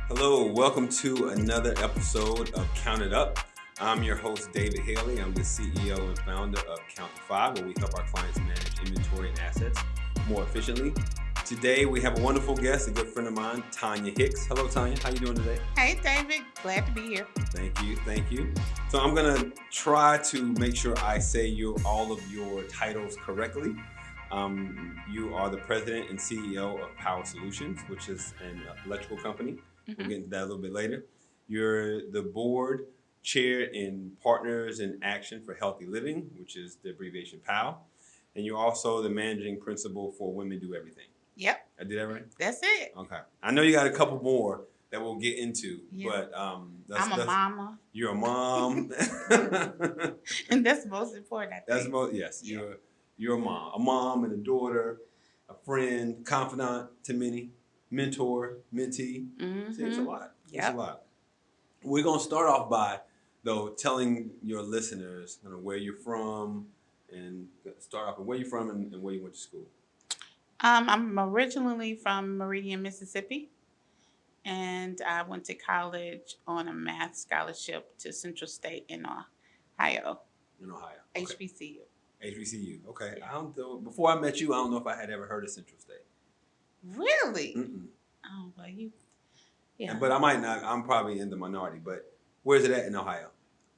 Hello, welcome to another episode of Count It Up. I'm your host, David Haley. I'm the CEO and founder of Count to Five, where we help our clients manage inventory and assets more efficiently. Today, we have a wonderful guest, a good friend of mine, Tonya Hicks. Hello, Tonya. How you doing today? Hey, David. Glad to be here. Thank you. So I'm going to try to make sure I say all of your titles correctly. You are the president and CEO of Power Solutions, which is an electrical company. We'll get into that a little bit later. You're the board chair in Partners in Action for Healthy Living, which is the abbreviation POW. And you're also the managing principal for Women Do Everything. Yep. I did that right? That's it. Okay. I know you got a couple more that we'll get into, but I'm a mama. You're a mom. And that's most important, I think. Yes. Yeah. You're a mom and a daughter, a friend, confidant to many, mentor, mentee. Mm-hmm. See, it's a lot. Yep. It's a lot. We're going to start off by, though, telling your listeners where you're from and where you're from and where you went to school. I'm originally from Meridian, Mississippi, and I went to college on a math scholarship to Central State in Ohio. In Ohio. Okay. HBCU. HBCU. Okay. Yeah. Before I met you, I don't know if I had ever heard of Central State. Really? Mm-mm. Oh, well, yeah. But I might not. I'm probably in the minority. But where's it at in Ohio?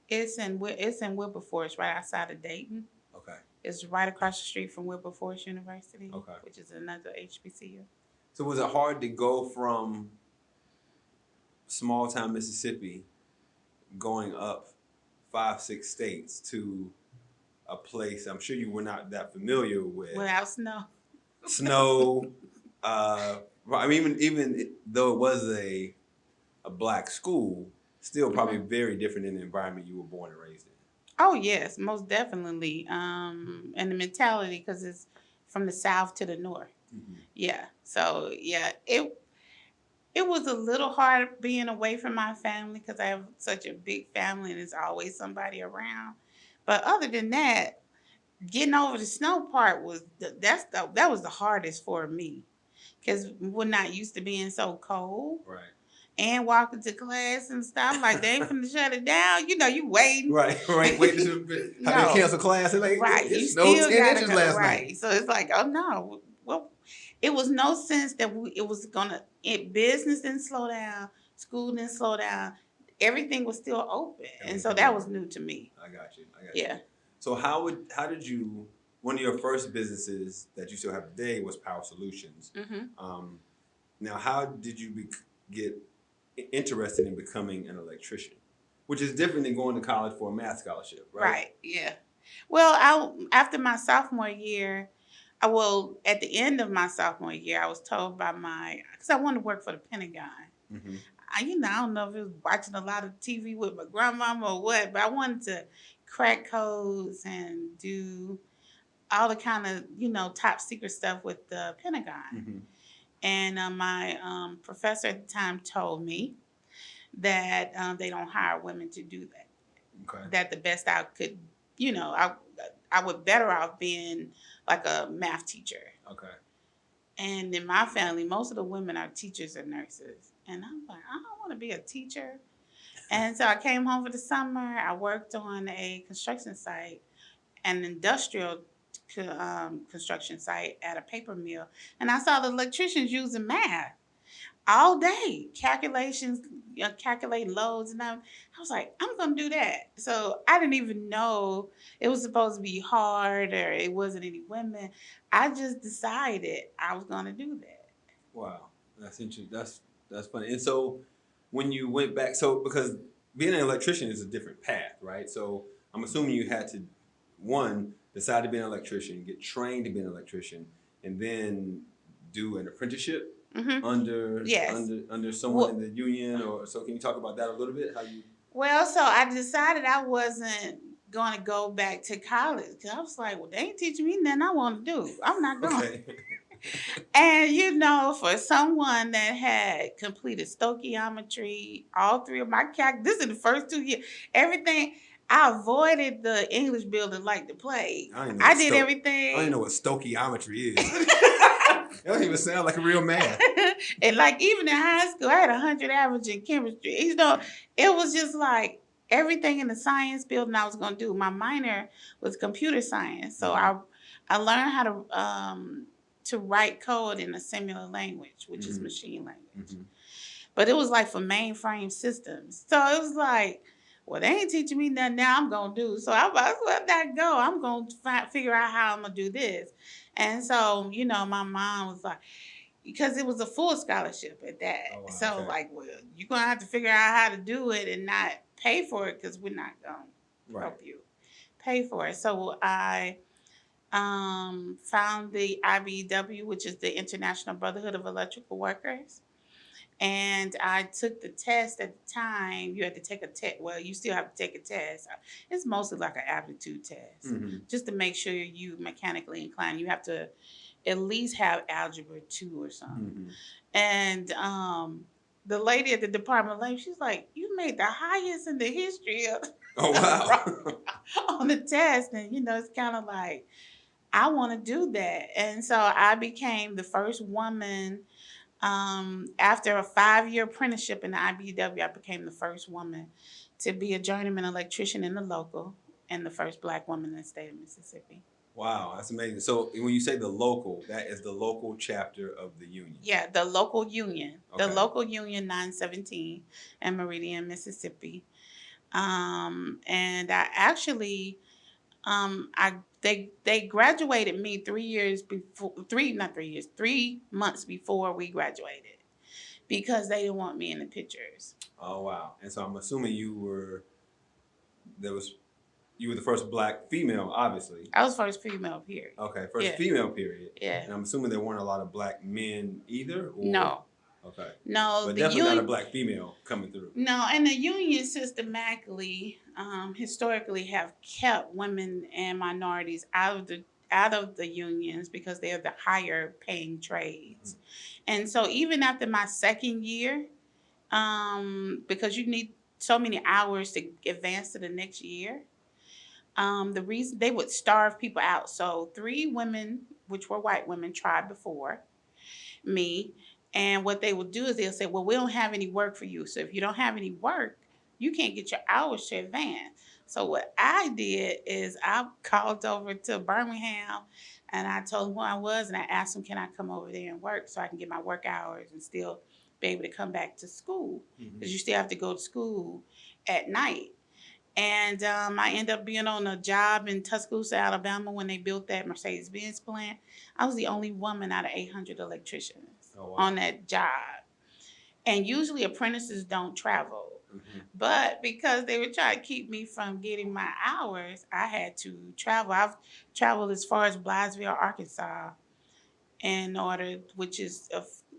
It's in Wilberforce, right outside of Dayton. Okay. It's right across the street from Wilberforce University, okay, which is another HBCU. So was it hard to go from small town Mississippi, going up 5-6 states to a place I'm sure you were not that familiar with? Without snow. Snow. I mean, even though it was a black school, still probably very different in the environment you were born and raised in. Oh, yes, most definitely. And the mentality, because it's from the south to the north. Mm-hmm. Yeah. So, yeah, it was a little hard being away from my family because I have such a big family and there's always somebody around. But other than that, getting over the snow part that was the hardest for me because we're not used to being so cold. Right. And walking to class and stuff like they ain't finna shut it down. You know, you waiting. Right. Waiting to cancel class. And right. You snowed 10 inches last right. night. So it's like, oh no. Well, it was no sense that business didn't slow down, school didn't slow down. Everything was still open. And so that was new to me. I got you. Yeah. So how did you, one of your first businesses that you still have today was Power Solutions. Mm-hmm. Now, how did you get interested in becoming an electrician, which is different than going to college for a math scholarship, right? Right, yeah. Well, after my sophomore year, at the end of my sophomore year, I was told by because I wanted to work for the Pentagon. Mm-hmm. I don't know if it was watching a lot of TV with my grandmama or what, but I wanted to crack codes and do all the kind of, top secret stuff with the Pentagon. Mm-hmm. And my professor at the time told me that they don't hire women to do that. Okay. That the best I could, I would better off being like a math teacher. Okay. And in my family, most of the women are teachers and nurses. And I'm like, I don't want to be a teacher. And so I came home for the summer. I worked on a construction site, an industrial construction site at a paper mill, and I saw the electricians using math all day, calculating loads, and I was like, I'm gonna do that. So I didn't even know it was supposed to be hard or it wasn't any women. I just decided I was gonna do that. Wow, that's interesting. That's funny. And so when you went back, because being an electrician is a different path, right? So I'm assuming you had to decide to be an electrician, get trained to be an electrician, and then do an apprenticeship under someone in the union. Or so can you talk about that a little bit? Well, so I decided I wasn't going to go back to college because I was like, well, they ain't teaching me nothing I want to do. I'm not going. Okay. And for someone that had completed stoichiometry, all three of my this is the first 2 years, everything. I avoided the English building like the plague. I don't even know I what did everything. I don't even know what stoichiometry is. That don't even sound like real math. And like even in high school, I had 100 average in chemistry. You know, it was just like everything in the science building I was going to do. My minor was computer science, so I learned how to write code in a similar language, which is machine language. But it was like for mainframe systems. So it was like, well, they ain't teaching me nothing now. I'm going to do. So I was let that go. I'm going to figure out how I'm going to do this. And so, you know, my mom was like, because it was a full scholarship at that. Oh, wow, so, okay. Like, well, you're going to have to figure out how to do it and not pay for it because we're not going to help you pay for it. So I found the IBEW, which is the International Brotherhood of Electrical Workers. And I took the test at the time. You had to take a test. Well, you still have to take a test. It's mostly like an aptitude test, just to make sure you mechanically inclined. You have to at least have algebra 2 or something. And the lady at the Department of Labor, she's like, "You made the highest in the history of on the test." And you know, it's kind of like, I want to do that. And so I became the first woman. After a 5-year apprenticeship in the IBEW, I became the first woman to be a journeyman electrician in the local and the first Black woman in the state of Mississippi. Wow, that's amazing. So when you say the local, that is the local chapter of the union? Yeah, the local union. Okay. The local union 917 in Meridian, Mississippi. And I actually, they graduated me 3 months before we graduated because they didn't want me in the pictures. Oh, wow. And so I'm assuming you were the first Black female, obviously. I was first female, period. Okay, first female, period. Yeah. And I'm assuming there weren't a lot of Black men either? Or? No. Okay. No. But definitely not a Black female coming through. No, and the union systematically, historically have kept women and minorities out of the unions because they're the higher paying trades. And so even after my second year, because you need so many hours to advance to the next year, the reason they would starve people out. So 3 women, which were white women, tried before me. And what they would do is they'll say, well, we don't have any work for you. So if you don't have any work, you can't get your hours to advance. So what I did is I called over to Birmingham and I told them who I was and I asked them, can I come over there and work so I can get my work hours and still be able to come back to school? Because you still have to go to school at night. And I ended up being on a job in Tuscaloosa, Alabama when they built that Mercedes-Benz plant. I was the only woman out of 800 electricians on that job. And usually apprentices don't travel. But because they were trying to keep me from getting my hours, I had to travel. I've traveled as far as Blythesville, Arkansas, which is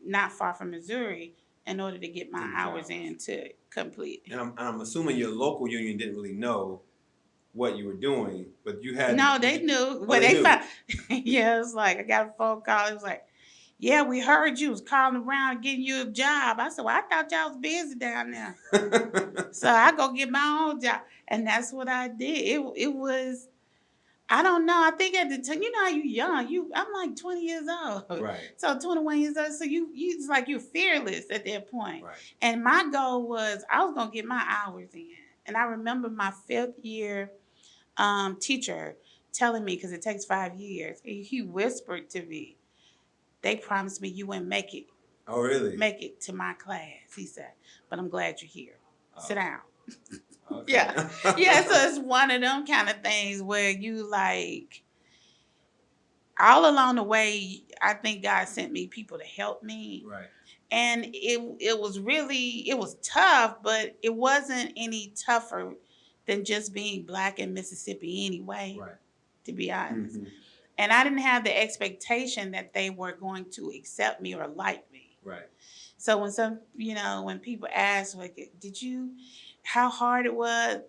not far from Missouri, in order to get my hours in to complete. And I'm assuming your local union didn't really know what you were doing, but you had... No, they knew. Well, they found... Yeah, it was like, I got a phone call. It was like, yeah, we heard you was calling around getting you a job. I said, well, I thought y'all was busy down there. So I go get my own job. And that's what I did. It was... I don't know. I think at the time, you know how you young. I'm like 20 years old. Right. So 21 years old. So it's like you're fearless at that point. Right. And my goal was I was going to get my hours in. And I remember my 5th year teacher telling me, because it takes 5 years, he whispered to me, they promised me you wouldn't make it. Oh, really? Make it to my class, he said. But I'm glad you're here. Sit down. Okay. Yeah. Yeah, so it's one of them kind of things where you like, all along the way, I think God sent me people to help me. Right. And it was tough, but it wasn't any tougher than just being Black in Mississippi anyway, right, to be honest. And I didn't have the expectation that they were going to accept me or like me. Right. So when people ask, like, how hard it was,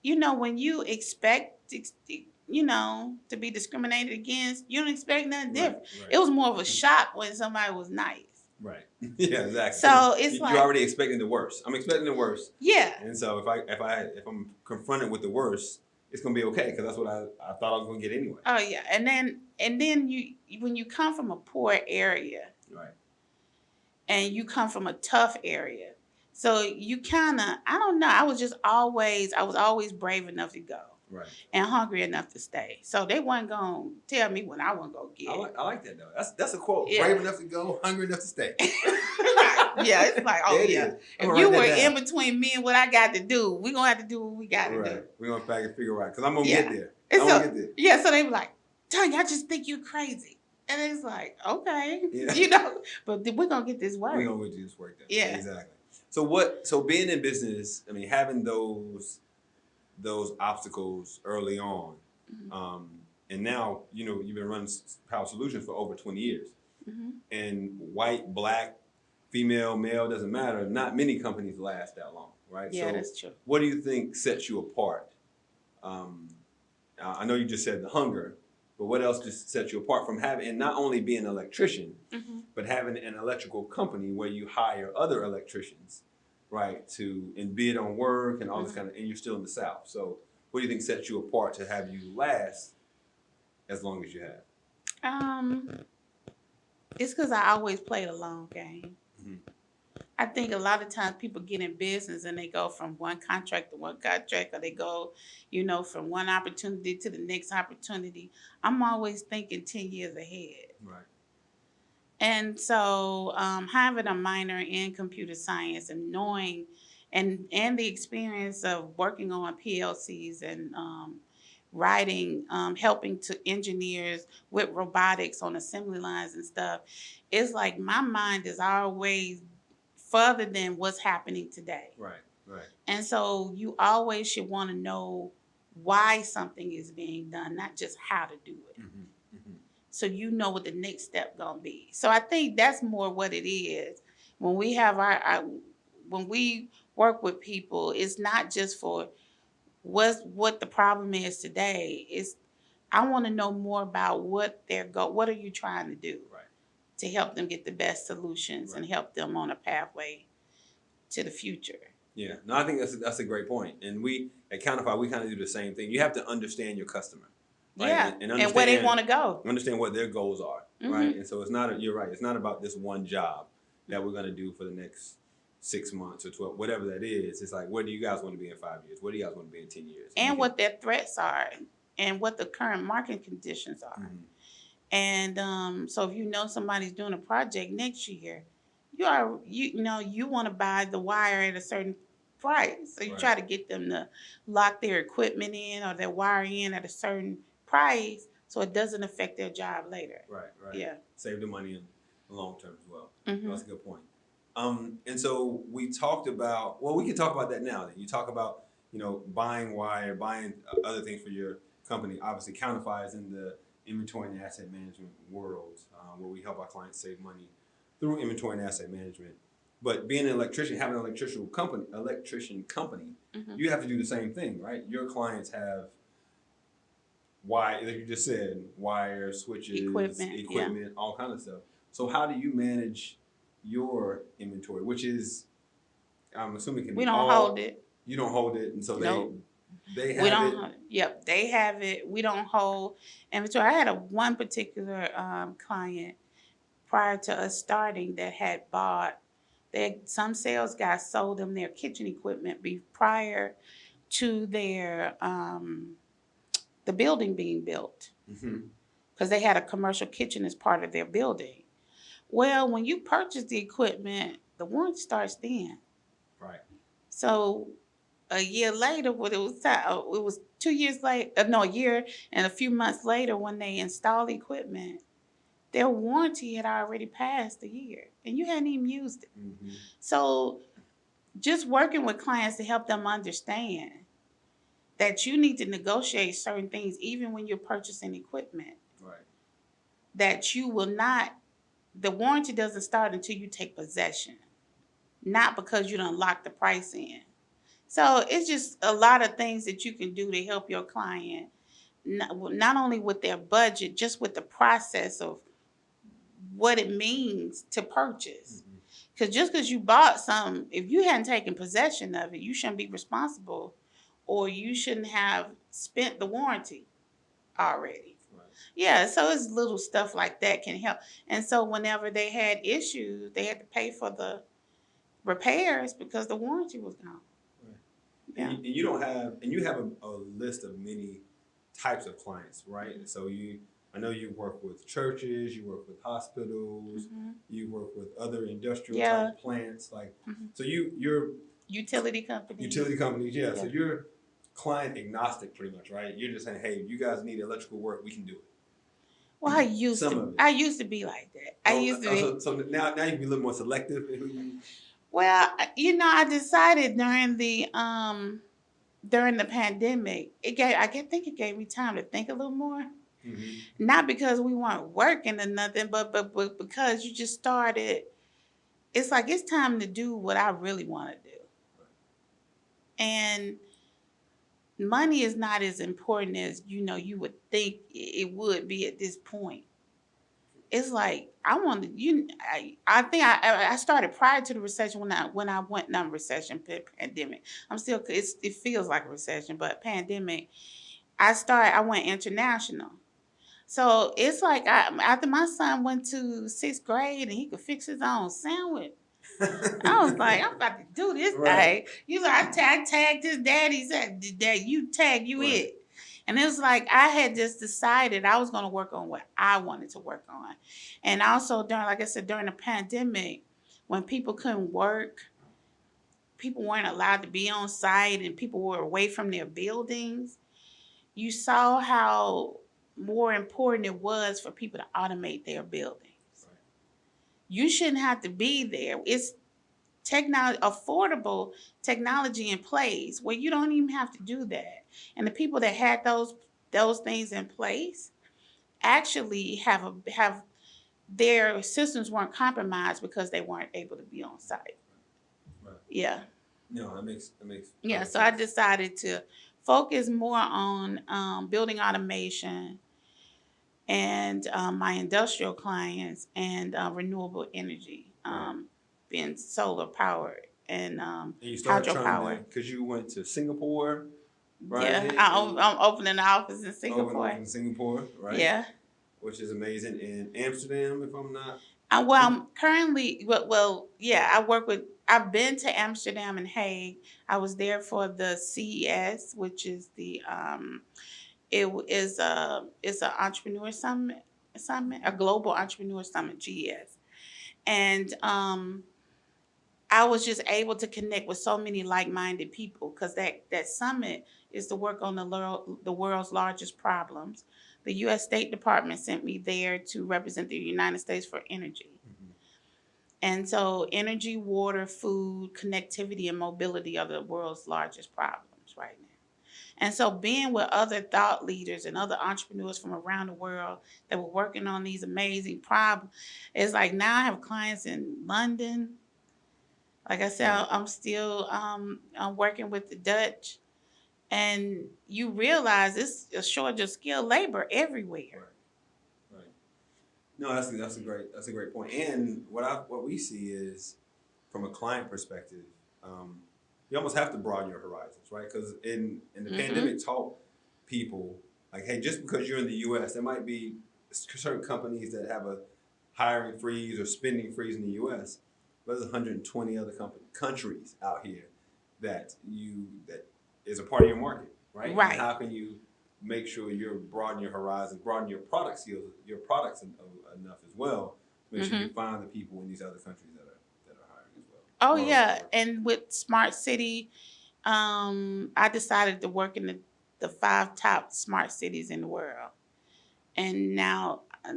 when you expect, to be discriminated against, you don't expect nothing different. Right. It was more of a shock when somebody was nice. Right. Yeah, exactly. So it's You're like, already expecting the worst. I'm expecting the worst, yeah, and so if I'm confronted with the worst, it's gonna be okay because that's what I thought I was gonna get anyway. oh yeah, and then you when you come from a poor area Right. and you come from a tough area, so you kind of, I don't know, I was always brave enough to go Right. and hungry enough to stay. So they wasn't gonna tell me when I wasn't gonna get. I like that though. That's a quote. Yeah. Brave enough to go, hungry enough to stay. Right. Yeah, it's like, oh It yeah. is. If I'm gonna you write were that in down. between me and what I got to do, we gonna have to do what we got to do. Right. We're gonna back and figure out because I'm gonna Yeah. get there. And I'm so gonna get there. yeah, so they were like, Tonya, I just think you're crazy. And it's like, okay, Yeah. but we're gonna get this work. We're gonna do this work. Then. Yeah. Exactly. So being in business, I mean, having those obstacles early on, Mhm. and now you've been running Power Solutions for over 20 years, Mhm. and white, black, female, male doesn't matter. Not many companies last that long, right? Yeah, So that's true. what do you think sets you apart? I know you just said the hunger, but what else just sets you apart from having, and not only being an electrician, Mhm. but having an electrical company where you hire other electricians, right, and bid on work and all this kind of, and you're still in the South. So what do you think sets you apart to have you last as long as you have? It's because I always played a long game. Mhm. I think a lot of times people get in business and they go from one contract to one contract, or they go, from one opportunity to the next opportunity. I'm always thinking 10 years ahead. Right. And so having a minor in computer science and knowing and the experience of working on PLCs and writing, helping to engineers with robotics on assembly lines and stuff, it's like my mind is always further than what's happening today. Right. Right. And so you always should want to know why something is being done, not just how to do it. Mm-hmm. Mm-hmm. So you know what the next step gonna be. So I think that's more what it is. When we have when we work with people, it's not just for what the problem is today. It's, I want to know more about what what are you trying to do, Right. to help them get the best solutions, Right. and help them on a pathway to the future. Yeah, no, I think that's a great point. And we at Counterfy, we kind of do the same thing. You have to understand your customer, right? Yeah, And and where they want to go. understand what their goals are, Mhm. right? And so you're right. It's not about this one job that we're going to do for the next 6 months or 12, whatever that is. It's like, where do you guys want to be in 5 years? Where do you guys want to be in 10 years? And what their threats are, and what the current market conditions are. Mhm. And so if you know somebody's doing a project next year, you want to buy the wire at a certain price. So you Right. try to get them to lock their equipment in or their wire in at a certain price so it doesn't affect their job later. Right, right. Yeah. Save the money in the long term as well. Mhm. That's a good point. And so we talked about, well, we can talk about that now. Then you talk about, buying wire, buying other things for your company. Obviously, Counterfy is in the inventory and asset management world, where we help our clients save money through inventory and asset management. But being an electrician, having an electrician company, Mhm. you have to do the same thing, right? Your clients have wire, like you just said, wire, switches, Equipment, all kind of stuff. So how do you manage your inventory, which is, I'm assuming, can We be don't all. hold it. You don't hold it, and so Nope. they We have don't. it. Yep, they have it. We don't hold inventory. I had one particular client prior to us starting that had bought. Some sales guys sold them their kitchen equipment prior to their the building being built, Mm-hmm. because they had a commercial kitchen as part of their building. Well, when you purchase the equipment, the warranty starts then. Right. So a year later, when it was 2 years later, no, a year and a few months later, when they installed the equipment, their warranty had already passed a year, and you hadn't even used it. Mm-hmm. So just working with clients to help them understand that you need to negotiate certain things even when you're purchasing equipment. Right. That you will not, the warranty doesn't start until you take possession, not because you don't lock the price in. So it's just a lot of things that you can do to help your client, not only with their budget, just with the process of what it means to purchase. Because just because you bought something, if you hadn't taken possession of it, you shouldn't be responsible, or you shouldn't have spent the warranty already. Right. Yeah, so it's little stuff like that can help. And so whenever they had issues, they had to pay for the repairs because the warranty was gone. Right. Yeah. And you don't have, and you have a list of many types of clients, right? So I know you work with churches, you work with hospitals, you work with other industrial type plants, like so you're utility companies. Utility companies, yeah. So you're client agnostic, pretty much, right? You're just saying, hey, you guys need electrical work, we can do it. Well, I used to be like that. I used to be. So now you can be a little more selective in who you. Well, I decided during the pandemic, I think it gave me time to think a little more. Not because we weren't working or nothing, but because you just started. It's like it's time to do what I really want to do, and money is not as important as you would think it would be at this point. It's like I wanted I think I started prior to the recession when I went non recession pandemic. It feels like a recession, but pandemic. I went international. So it's like after my son went to 6th grade and he could fix his own sandwich. I was like, I'm about to do this thing. You like, I tagged his daddy. He said, Dad, you tag, you it. And it was like I had just decided I was going to work on what I wanted to work on. And also like I said, during the pandemic, when people couldn't work, people weren't allowed to be on site and people were away from their buildings, you saw how more important it was for people to automate their buildings. Right. You shouldn't have to be there. It's affordable technology in place where you don't even have to do that. And the people that had those things in place actually have their systems weren't compromised because they weren't able to be on site. Right. Yeah. No, that makes. Yeah. So sense. I decided to focus more on building automation and my industrial clients and renewable energy, being solar powered and you started hydropower. Because you went to Singapore, right? Yeah, I'm opening an office in Singapore. In Singapore, right? Yeah. Which is amazing. In Amsterdam, if I'm not. I'm currently, I've been to Amsterdam and Hague. I was there for the CES, which is it's an entrepreneur summit, a global entrepreneur summit, GES. And I was just able to connect with so many like-minded people because that summit is to work on the world's largest problems. The U.S. State Department sent me there to represent the United States for energy. And so energy, water, food, connectivity, and mobility are the world's largest problems right now. And so being with other thought leaders and other entrepreneurs from around the world that were working on these amazing problems, it's like now I have clients in London. Like I said, I'm still I'm working with the Dutch. And you realize it's a shortage of skilled labor everywhere. Right. No, that's a great point. And what we see is, from a client perspective, you almost have to broaden your horizons, right? Because in the pandemic, taught people like, hey, just because you're in the U.S., there might be certain companies that have a hiring freeze or spending freeze in the U.S., but there's 120 other countries out here that is a part of your market, right? Right. And how can you make sure you're broadening your horizons, broaden your product skills, your products enough as well, to make sure you find the people in these other countries that are hiring as well. Oh yeah, and with Smart City, I decided to work in the 5 top smart cities in the world, and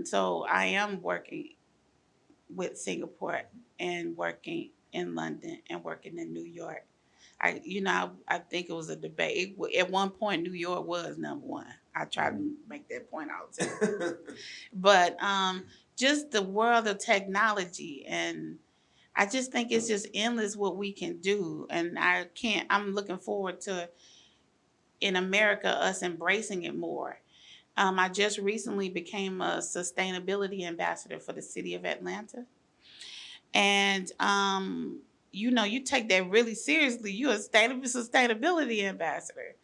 so I am working with Singapore and working in London and working in New York. I think it was a debate. At one point, New York was number one. I try to make that point all the time. But just the world of technology, and I just think it's just endless what we can do. And I'm looking forward to, in America, us embracing it more. I just recently became a sustainability ambassador for the city of Atlanta. And you take that really seriously. You're a sustainability ambassador.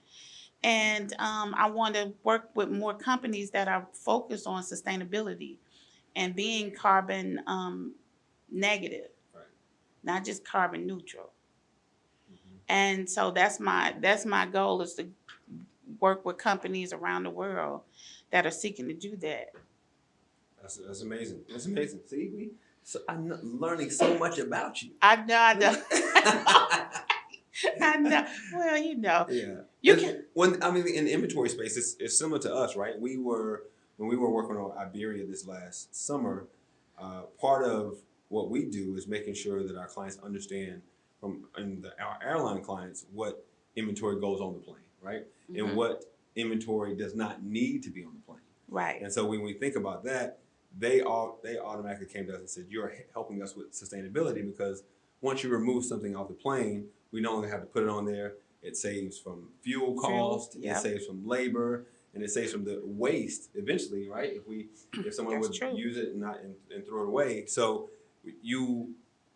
And I want to work with more companies that are focused on sustainability and being carbon negative, Right. not just carbon neutral. Mm-hmm. And so that's my goal, is to work with companies around the world that are seeking to do that. That's amazing. That's amazing. See, I'm learning so much about you. I know. I know. Well, Yeah. you can. In the inventory space, it's similar to us, right? When we were working on Iberia this last summer, part of what we do is making sure that our clients understand our airline clients what inventory goes on the plane, right? Mm-hmm. And what inventory does not need to be on the plane. Right. And so when we think about that, they automatically came to us and said, "You're helping us with sustainability because once you remove something off the plane, we no longer have to put it on there. It saves from fuel cost, Yep. It saves from labor, and it saves from the waste eventually, right? If someone would use it and throw it away. So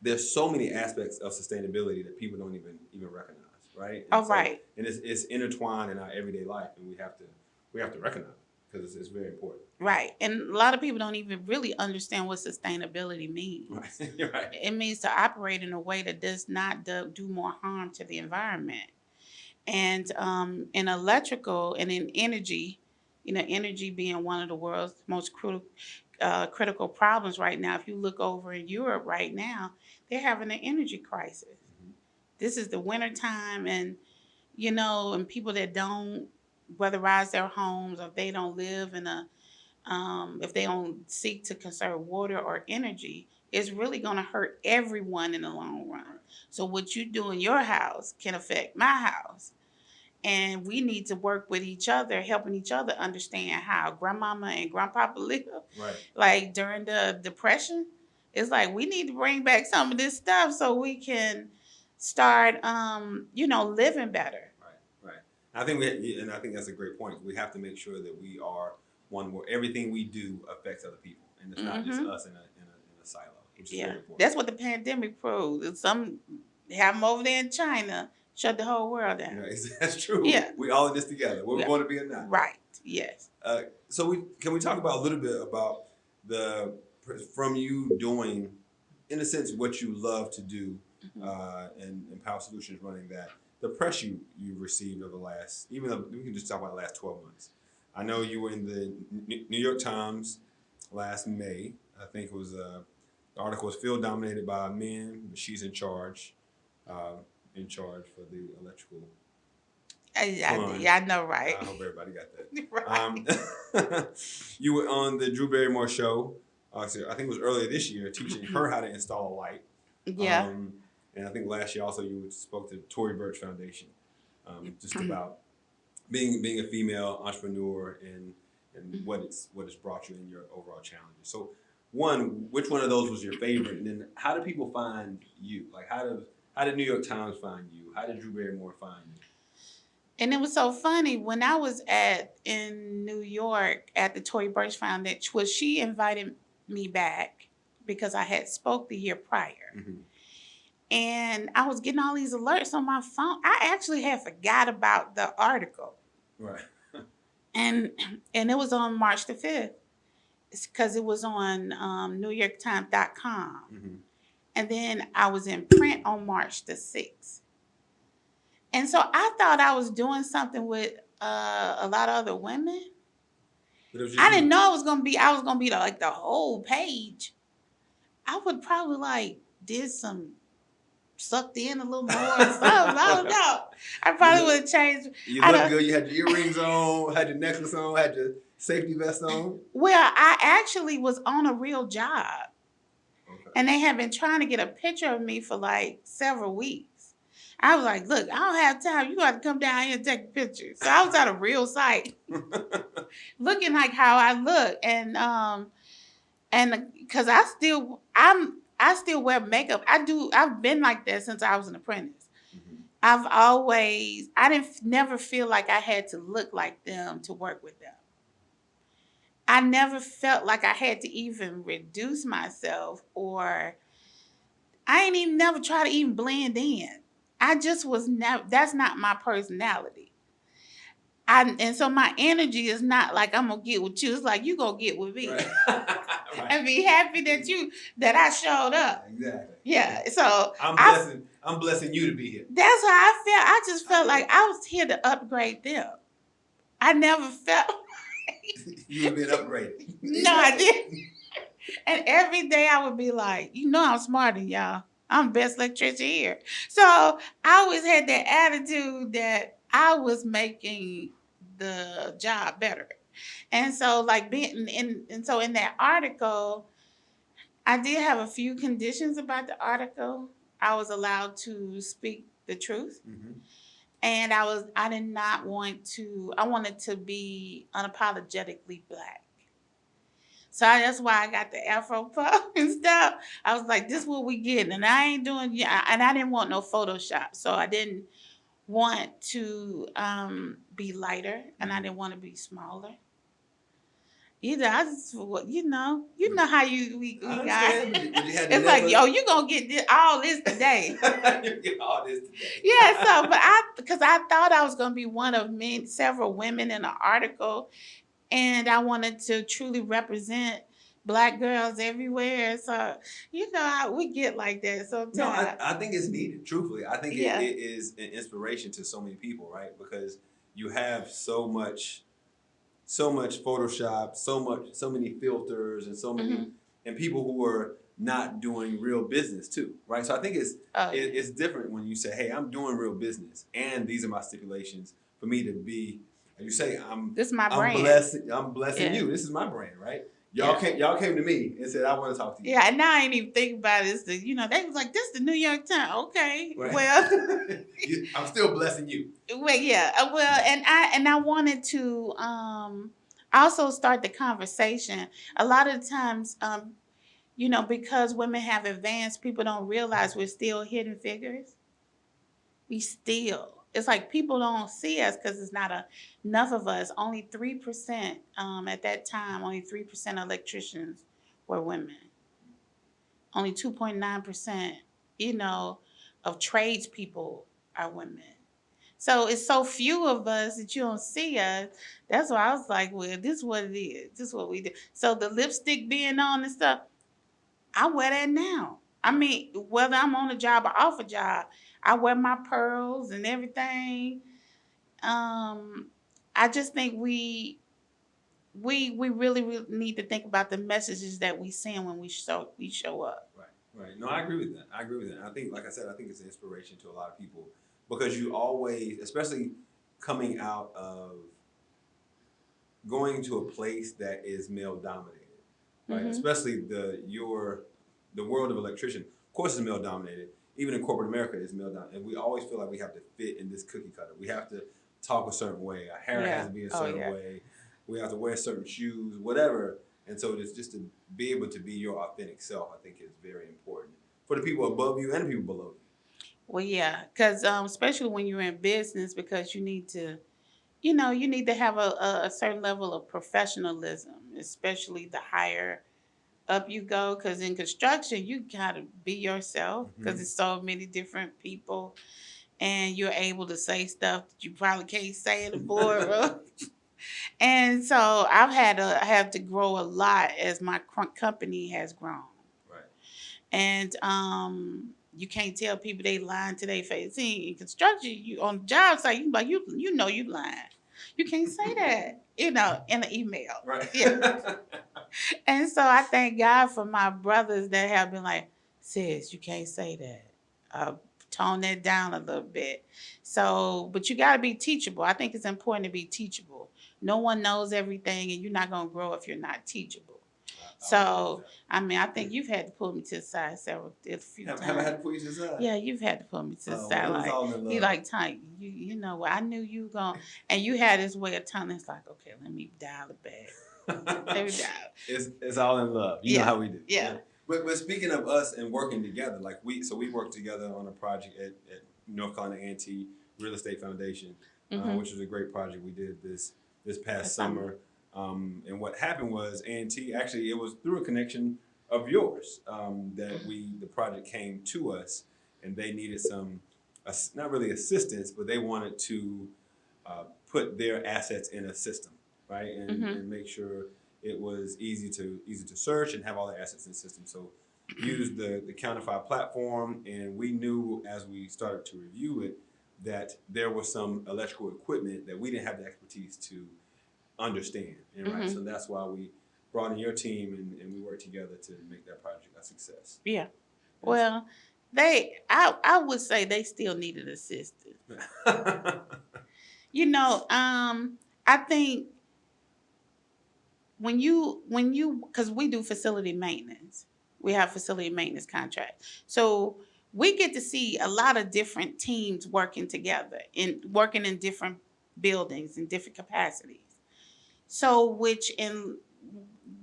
there's so many aspects of sustainability that people don't even recognize, right? Right. And it's intertwined in our everyday life, and we have to recognize it because it's very important. Right. And a lot of people don't even really understand what sustainability means. Right. You're right. It means to operate in a way that does not do more harm to the environment. And in electrical and in energy, energy being one of the world's most critical problems right now. If you look over in Europe right now, they're having an energy crisis. Mm-hmm. This is the winter time, and and people that don't weatherize their homes, or if they don't live in if they don't seek to conserve water or energy, it's really going to hurt everyone in the long run. So what you do in your house can affect my house. And we need to work with each other, helping each other understand how grandmama and grandpapa lived. Right. Like during the Depression, it's like we need to bring back some of this stuff so we can start, living better. Right. I think that's a great point. We have to make sure that we are one where everything we do affects other people, and it's not just us in a silo, which is very important. That's what the pandemic proved. Some have them over there in China, shut the whole world down. Yeah, that's true. Yeah. We all in this together. We're going to be in that. Right. Yes. So can we talk about a little bit about from you doing, in a sense, what you love to do, and Power Solutions running that, the press you received over the last, even though we can just talk about the last 12 months. I know you were in the New York Times last May. I think it was the article was "Field Dominated by Men. She's in charge." In charge for the electrical. I know, right? I hope everybody got that. Right. You were on the Drew Barrymore show. I think it was earlier this year, teaching her how to install a light. Yeah. And I think last year also you spoke to the Tory Burch Foundation, just about being a female entrepreneur and what it's brought you in your overall challenges. So, which one of those was your favorite, and then how do people find you? Like how did New York Times find you? How did Drew Barrymore find you? And it was so funny when I was in New York at the Tory Burch Foundation. She invited me back because I had spoke the year prior. Mm-hmm. And I was getting all these alerts on my phone. I actually had forgot about the article. Right. And it was on March the 5th. It's because it was on NewYorkTimes.com. Mm-hmm. And then I was in print on March the 6th. And so I thought I was doing something with a lot of other women. I didn't know I was gonna be the whole page. I would probably did some sucked in a little more or something. I don't know. I probably would have changed. You look good. You had your earrings on, had your necklace on, had your safety vest on. Well, I actually was on a real job. Okay. And they had been trying to get a picture of me for several weeks. I was like, look, I don't have time. You got to come down here and take a picture. So I was at a real site looking like how I look. And because I still wear makeup. I've been like that since I was an apprentice. Mm-hmm. I never feel like I had to look like them to work with them. I never felt like I had to even reduce myself, or I ain't even never try to even blend in. I just was never, that's not my personality. And so my energy is not like I'm gonna get with you. It's like you gonna get with me. Right. Right. And be happy that I showed up. Exactly. Yeah. So I'm blessing you to be here. that's how I felt. I just felt like I was here to upgrade them. I never felt You were being upgraded. no, I didn't. And every day I would be like, I'm smarter than y'all. I'm the best electrician here. So I always had that attitude that I was making the job better. And so like being in and so in that article, I did have a few conditions about the article. I was allowed to speak the truth. Mm-hmm. And I did not want to, I wanted to be unapologetically Black. So that's why I got the Afro puff and stuff. I was like, this is what we getting. And I ain't doing, yeah, and I didn't want no Photoshop. So I didn't want to be lighter, and I didn't want to be smaller. Either I just, how we got. But you had to It's like, yo, you gonna get all this today. You get all this today. Yeah. So, because I thought I was gonna be one of several women in the article, and I wanted to truly represent Black girls everywhere. So, we get like that sometimes. No, I think it's needed. Truthfully, I think Yeah. it is an inspiration to so many people, right? Because you have so much Photoshop, so many filters, and so many, and people who are not doing real business too, right? So I think it's different when you say, "Hey, I'm doing real business, and these are my stipulations for me to be." And you say, "This is my brand. I'm blessing you. This is my brand, right?" Y'all came to me and said, "I want to talk to you." Yeah, and now I ain't even think about it. They was like, "This is the New York Times." Okay, right. Well, I'm still blessing you. Well, yeah, and I wanted to also start the conversation. A lot of times, because women have advanced, people don't realize we're still hidden figures. It's like people don't see us because it's not enough of us. Only 3% at that time. Only 3% of electricians were women. Only 2.9%, of tradespeople are women. So it's so few of us that you don't see us. That's why I was like, well, this is what it is. This is what we do. So the lipstick being on and stuff, I wear that now. I mean, whether I'm on a job or off a job, I wear my pearls and everything. I just think we really need to think about the messages that we send when we show up. Right. No, I agree with that. I think, like I said, I think it's an inspiration to a lot of people because you always, especially coming out of going to a place that is male dominated, right? Mm-hmm. Especially the world of electrician, of course, is male dominated. Even in corporate America, it's male dominated, and we always feel like we have to fit in this cookie cutter. We have to talk a certain way. Our hair has to be a certain way. We have to wear certain shoes, whatever. And so just to be able to be your authentic self, I think is very important for the people above you and the people below you. Well, yeah, because especially when you're in business, because you need to, you need to have a certain level of professionalism, especially the higher up you go. Because in construction, you gotta be yourself because it's so many different people, and you're able to say stuff that you probably can't say in the boardroom. And so I have to grow a lot as my company has grown. Right. And you can't tell people they lying to their face. See, in construction, you on the job site, you like you lying. You can't say that, in an email. Right. Yeah. And so I thank God for my brothers that have been like, sis, you can't say that. Tone that down a little bit. So, but you got to be teachable. I think it's important to be teachable. No one knows everything, and you're not going to grow if you're not teachable. So, I mean, I think you've had to pull me to the side a few times. Have I had to pull you to the side? Yeah, you've had to pull me to the side. You like, Tonya, you know, I knew you were going, and you had this way of telling us, like, okay, let me dial it back. Let me dial. It's all in love. You know how we do. Yeah. But speaking of us and working together, like we worked together on a project at North Carolina A&T Real Estate Foundation, which was a great project we did this past summer. And what happened was A&T, actually, it was through a connection of yours that the project came to us, and they needed some, not really assistance, but they wanted to put their assets in a system, right, and make sure it was easy to search and have all the assets in the system. So use the Countify platform, and we knew as we started to review it that there was some electrical equipment that we didn't have the expertise to understand. And right, so that's why we brought in your team and we worked together to make that project a success. Yeah. Well, I would say they still needed assistance. You know, I think because we do facility maintenance, we have facility maintenance contracts. So we get to see a lot of different teams working together and working in different buildings in different capacities. So which in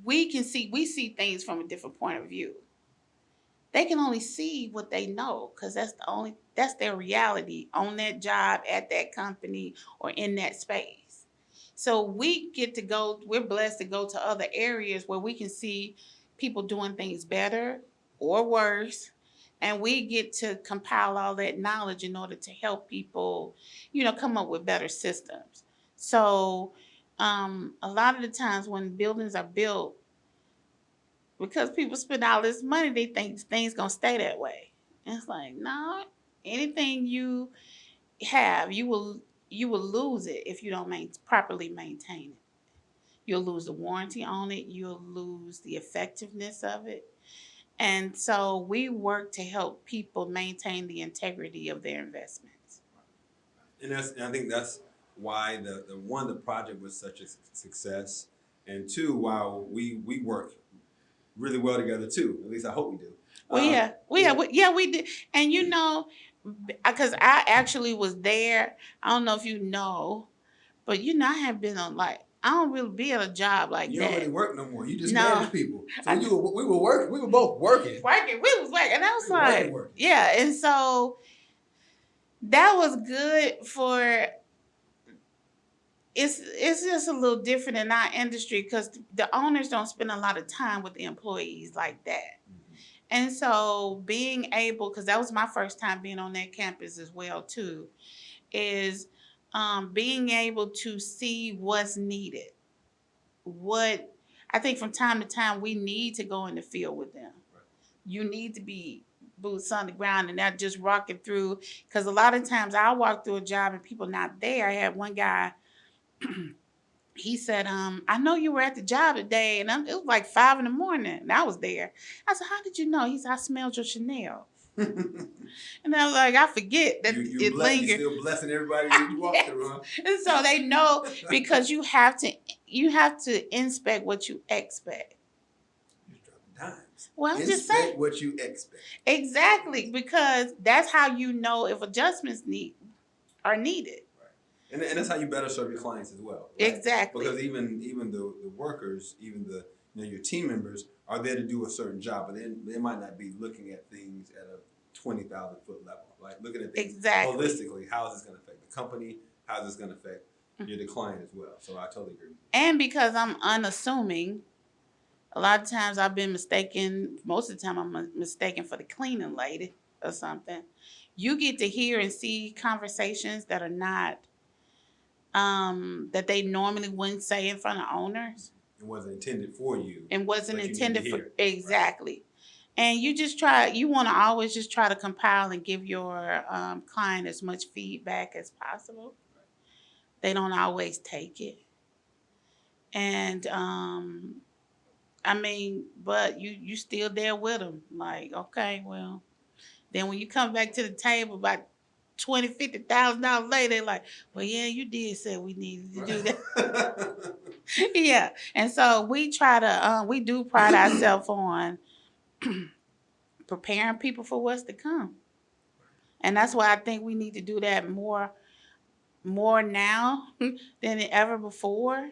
we see things from a different point of view. They can only see what they know because that's their reality on that job at that company or in that space. So we get to go, we're blessed to go to other areas where we can see people doing things better or worse, and we get to compile all that knowledge in order to help people, come up with better systems. So a lot of the times when buildings are built, because people spend all this money, they think things gonna stay that way. And it's like, no, anything you have, you will lose it if you don't properly maintain it. You'll lose the warranty on it. You'll lose the effectiveness of it. And so we work to help people maintain the integrity of their investments. And I think that's why the project was such a success, and two, while we work really well together too. At least I hope we do. Well, we did, and because I actually was there. I don't know if you know, but I have been on I don't really be at a job like you that. You don't really work no more. You just No. manage people. So we were working. We were both working. Working. We was working, and I was like, working. Yeah, and so that was good for. It's just a little different in our industry because the owners don't spend a lot of time with the employees like that. And so being able, because that was my first time being on that campus as well too, is being able to see what's needed. What I think from time to time we need to go in the field with them. You need to be boots on the ground and not just walking through. Because a lot of times I walk through a job and people not there. I had one guy. He said, I know you were at the job today, and it was like 5 in the morning, and I was there. I said, how did you know? He said, I smelled your Chanel. And I was like, I forget that it lingered. You're still blessing everybody you walk through, huh? And so they know because you have to inspect what you expect. You're dropping dimes. Well, I'm just saying what you expect. Exactly, because that's how you know if adjustments are needed. And that's how you better serve your clients as well. Right? Exactly. Because even the workers, even your team members are there to do a certain job, but they might not be looking at things at a 20,000-foot level, like looking at things holistically. How is this going to affect the company? How is this going to affect your client as well? So I totally agree with you. And because I'm unassuming, a lot of times I've been mistaken. Most of the time I'm mistaken for the cleaning lady or something. You get to hear and see conversations that are not. That they normally wouldn't say in front of owners. It wasn't intended for you. It wasn't intended for exactly. Right. And you want to always just try to compile and give your client as much feedback as possible. Right. They don't always take it. And but you still there with them. Like, okay, well, then when you come back to the table about $20,000-$50,000 later, they're like, well, yeah, you did say we needed to do that. Yeah. And so we do pride ourselves on preparing people for what's to come. And that's why I think we need to do that more now than ever before,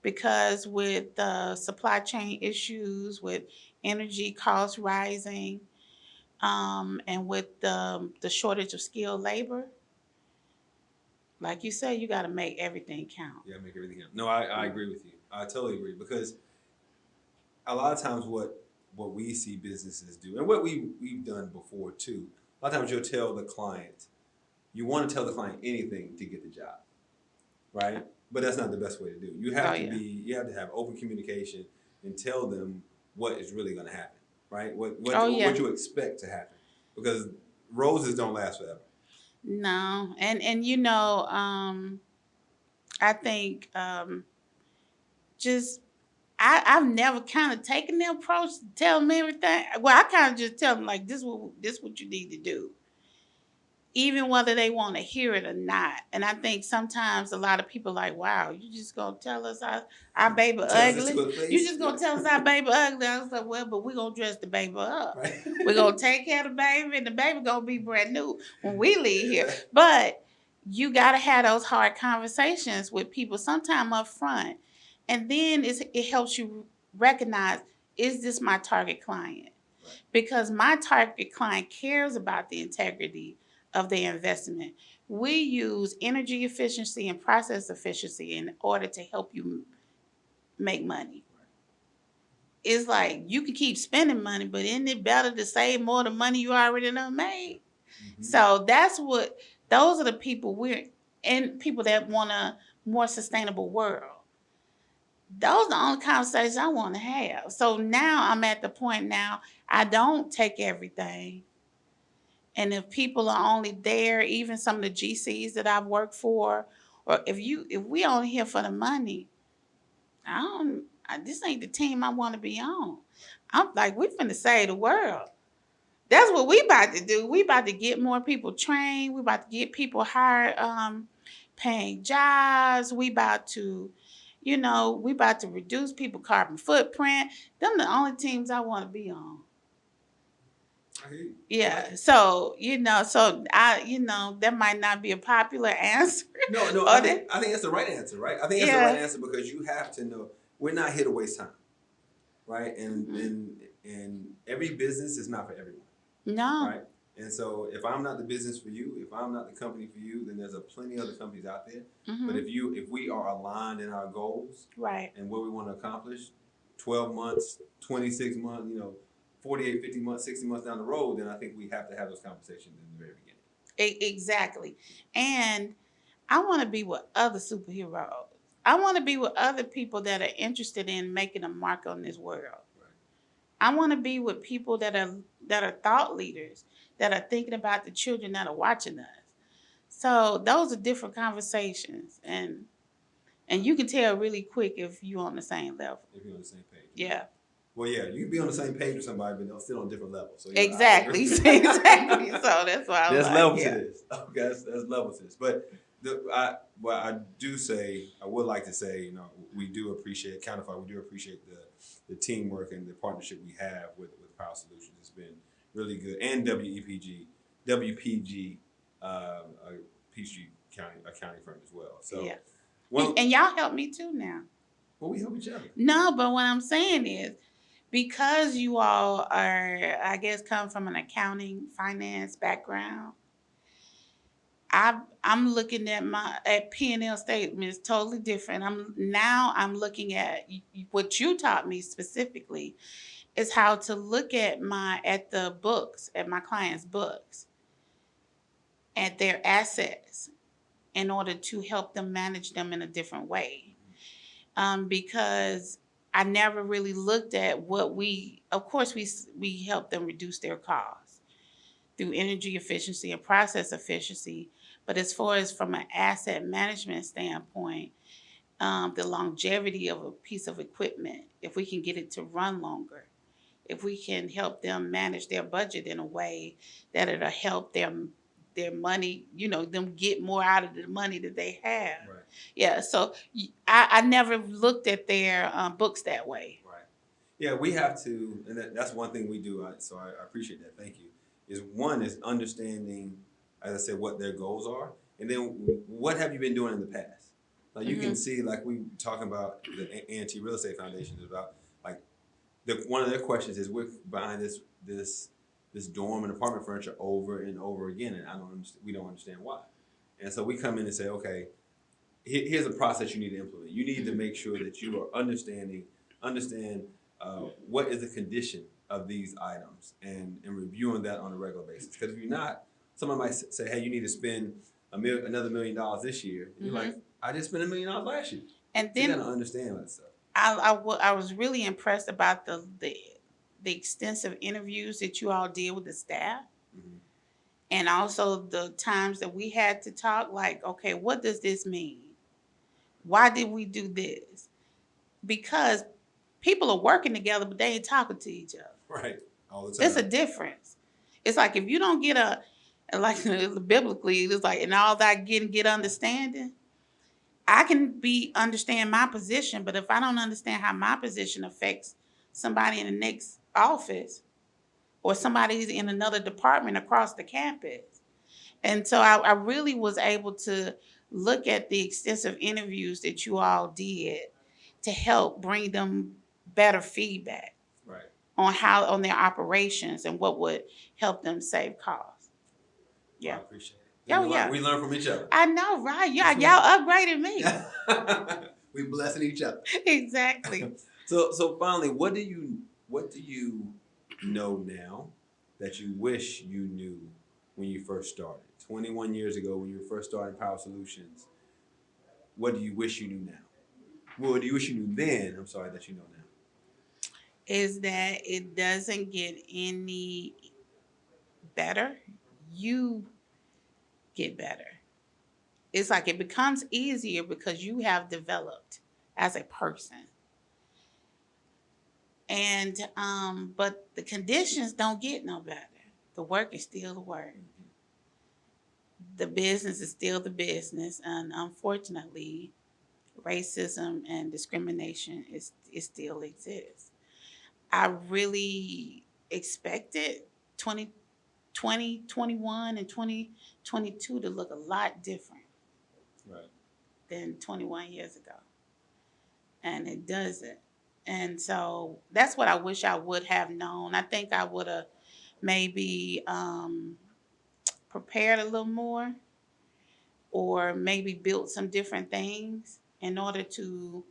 because with supply chain issues, with energy costs rising, and with the shortage of skilled labor, like you say, you got to make everything count. Yeah, make everything count. No, I agree with you. I totally agree because a lot of times what we see businesses do and what we've done before too. A lot of times you'll tell the client you want to tell the client anything to get the job, right? But that's not the best way to do it. Oh yeah. You have to have open communication and tell them what is really going to happen, right? Oh What yeah. you expect to happen, because roses don't last forever. No, and you know, I think just I've never kind of taken the approach to tell them everything. Well, I kind of just tell them like this what you need to do, even whether they want to hear it or not. And I think sometimes a lot of people like, wow, you just gonna tell us our baby Tell us to ugly? a You face, just yeah. gonna tell us our baby ugly? I was like, well, but we gonna dress the baby up. Right? We're gonna take care of the baby, and the baby gonna be brand new when we leave here. But you gotta have those hard conversations with people sometime up front. And then it helps you recognize, is this my target client? Right. Because my target client cares about the integrity of their investment. We use energy efficiency and process efficiency in order to help you make money. It's like you can keep spending money, but isn't it better to save more of the money you already done made? Mm-hmm. So that's what those are the people people that want a more sustainable world. Those are the only conversations I want to have. So now I'm at the point now I don't take everything. And if people are only there, even some of the GCs that I've worked for, or if we only here for the money, this ain't the team I want to be on. I'm like, we finna save the world. That's what we about to do. We about to get more people trained. We about to get people hired, paying jobs. We about to reduce people carbon footprint. Them the only teams I want to be on. Yeah. So that might not be a popular answer. No. I think that's the right answer, right? I think that's the right answer because you have to know we're not here to waste time, right? And every business is not for everyone. No. Right. And so if I'm not the business for you, if I'm not the company for you, then there's plenty other companies out there. Mm-hmm. But if we are aligned in our goals, right, and what we want to accomplish, 12 months, 26 months, 48, 50 months, 60 months down the road, then I think we have to have those conversations in the very beginning. Exactly. And I want to be with other superheroes. I want to be with other people that are interested in making a mark on this world. I want to be with people that are thought leaders, that are thinking about the children that are watching us. So those are different conversations, and you can tell really quick if you're on the same level. If you're on the same page. Yeah. Well, yeah, you can be on the same page with somebody, but they're still on different levels. So yeah, exactly. Exactly. So that's why there's levels to this. Okay, there's levels to this. But I would like to say, we do appreciate Counterfire. We do appreciate the teamwork and the partnership we have with Power Solutions. It's been really good, and WPG, Peachtree County accounting firm as well. So yeah, and y'all help me too now. Well, we help each other. No, but what I'm saying is, because you all are, I guess, come from an accounting, finance background, I'm looking at P&L statements totally different. I'm looking at what you taught me specifically is how to look at the books, at my clients' books, at their assets in order to help them manage them in a different way. Because I never really looked at of course we help them reduce their costs through energy efficiency and process efficiency. But as far as from an asset management standpoint, the longevity of a piece of equipment, if we can get it to run longer, if we can help them manage their budget in a way that it'll help their money, them get more out of the money that they have. Right. Yeah, so I never looked at their books that way. Right. Yeah, we have to, and that's one thing we do, so I appreciate that. Thank you. Is understanding, as I said, what their goals are, and then what have you been doing in the past? Like you can see, like we talking about the A&T Real Estate Foundation is about, like one of their questions is we're buying this dorm and apartment furniture over and over again, and we don't understand why. And so we come in and say, okay, here's a process you need to implement. You need to make sure that you are understand what is the condition of these items and reviewing that on a regular basis. Because if you're not, someone might say, hey, you need to spend another $1 million this year. And you're like, I just spent $1 million last year. And So you then got to understand that stuff. I was really impressed about the extensive interviews that you all did with the staff, and also the times that we had to talk. Like, okay, what does this mean? Why did we do this? Because people are working together, but they ain't talking to each other. Right. All the time. There's a difference. It's like if you don't get like biblically, it's like in all that get understanding. I can understand my position, but if I don't understand how my position affects somebody in the next office or somebody who's in another department across the campus. And so I really was able to look at the extensive interviews that you all did to help bring them better feedback Right. on their operations and what would help them save costs. Yeah. Well, I appreciate it. Oh, yeah. We learn from each other. I know, right? Y'all upgraded me. We blessing each other. Exactly. So finally, what do you know now that you wish you knew when you first started? 21 years ago, when you were first starting Power Solutions, what do you wish you knew now? What do you wish you knew then? I'm sorry, that you know now. Is that it doesn't get any better. You get better. It's like it becomes easier because you have developed as a person. And but the conditions don't get no better. The work is still the work. The business is still the business, and unfortunately, racism and discrimination it still exists. I really expected 2021 and 2022 to look a lot different than 21 years ago. And it doesn't. And so that's what I wish I would have known. I think I would have maybe prepared a little more or maybe built some different things in order to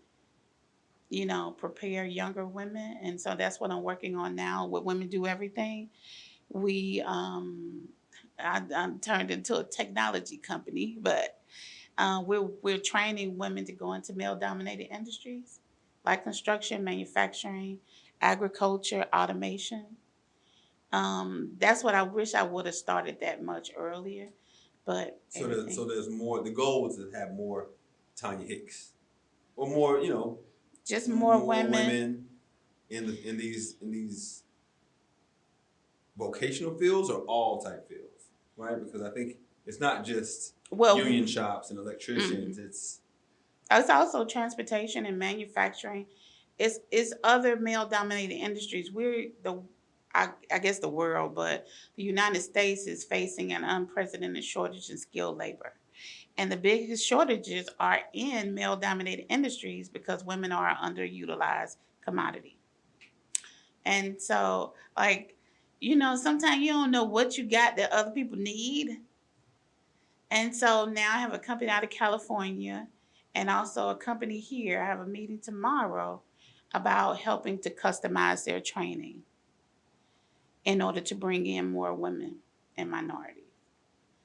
prepare younger women. And so that's what I'm working on now with Women Do Everything. I turned into a technology company, but we're training women to go into male-dominated industries like construction, manufacturing, agriculture, automation. That's what I wish I would have started that much earlier. But so there's more. The goal is to have more Tonya Hicks, or more, just more women in these vocational fields or all type fields, right? Because I think it's not just union shops and electricians. It's also transportation and manufacturing. It's other male-dominated industries. I guess the world, but the United States is facing an unprecedented shortage in skilled labor. And the biggest shortages are in male-dominated industries because women are an underutilized commodity. And so, sometimes you don't know what you got that other people need. And so now I have a company out of California and also a company here. I have a meeting tomorrow about helping to customize their training in order to bring in more women and minorities.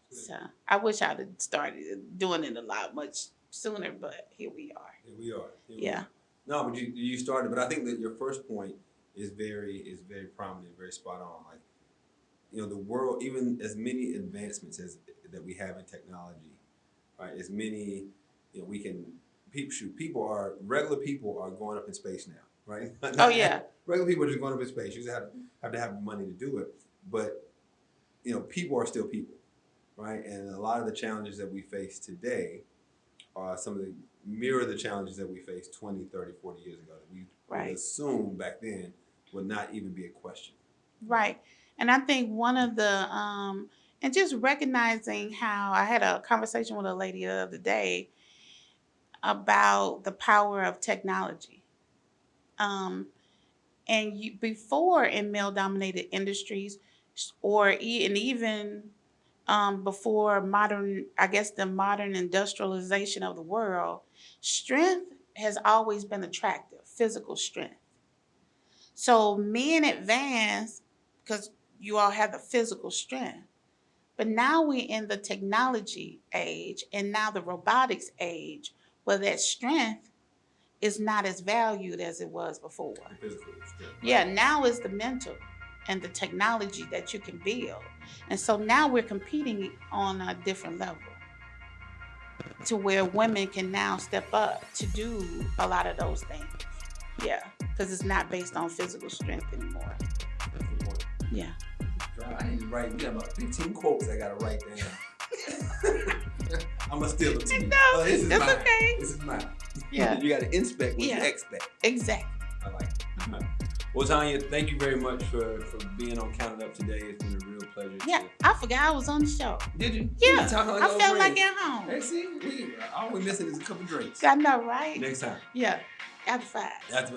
So I wish I'd have started doing it a lot much sooner, but here we are. Yeah. No, but you started, but I think that your first point is very prominent, very spot on. Like, the world, even as many advancements as that we have in technology, right? As many, we can regular people are going up in space now, right? Oh yeah. Regular people are just going up in space. You just have to have money to do it, but people are still people, right? And a lot of the challenges that we face today are some of the challenges that we faced 20, 30, 40 years ago that we would assume back then would not even be a question. Right. And I think one of the and just recognizing how I had a conversation with a lady the other day about the power of technology. And before in male-dominated industries, and even before the modern industrialization of the world, strength has always been attractive, physical strength. So men advance because you all have the physical strength. But now we're in the technology age and now the robotics age where that strength is not as valued as it was before. The physical strength. Yeah, now it's the mental and the technology that you can build. And so now we're competing on a different level to where women can now step up to do a lot of those things. Yeah, because it's not based on physical strength anymore. That's the point. Yeah. I need to write. We got about 15 quotes I gotta write down. I'm gonna steal them to you. No, This is that's mine. okay. This is mine. Yeah. You gotta inspect what Yeah. you expect. Exactly. I like it. Well, Tonya, thank you very much for being on Count It Up today. It's been a real pleasure. Yeah, I forgot I was on the show. Did you? Yeah, You talking I old felt like friends. at home. Hey, see, all we're missing is a couple drinks. I know, right? Next time. Yeah, after 5. That's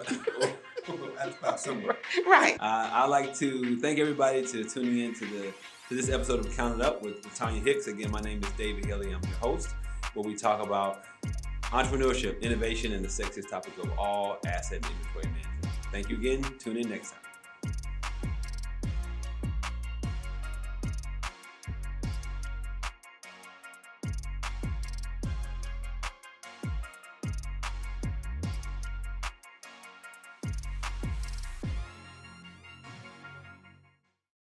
about somewhere. Right. I'd like to thank everybody to tuning in to this episode of Count It Up with Tonya Hicks. Again, my name is David Haley. I'm your host, where we talk about entrepreneurship, innovation, and the sexiest topic of all, asset inventory management. Thank you again. Tune in next time.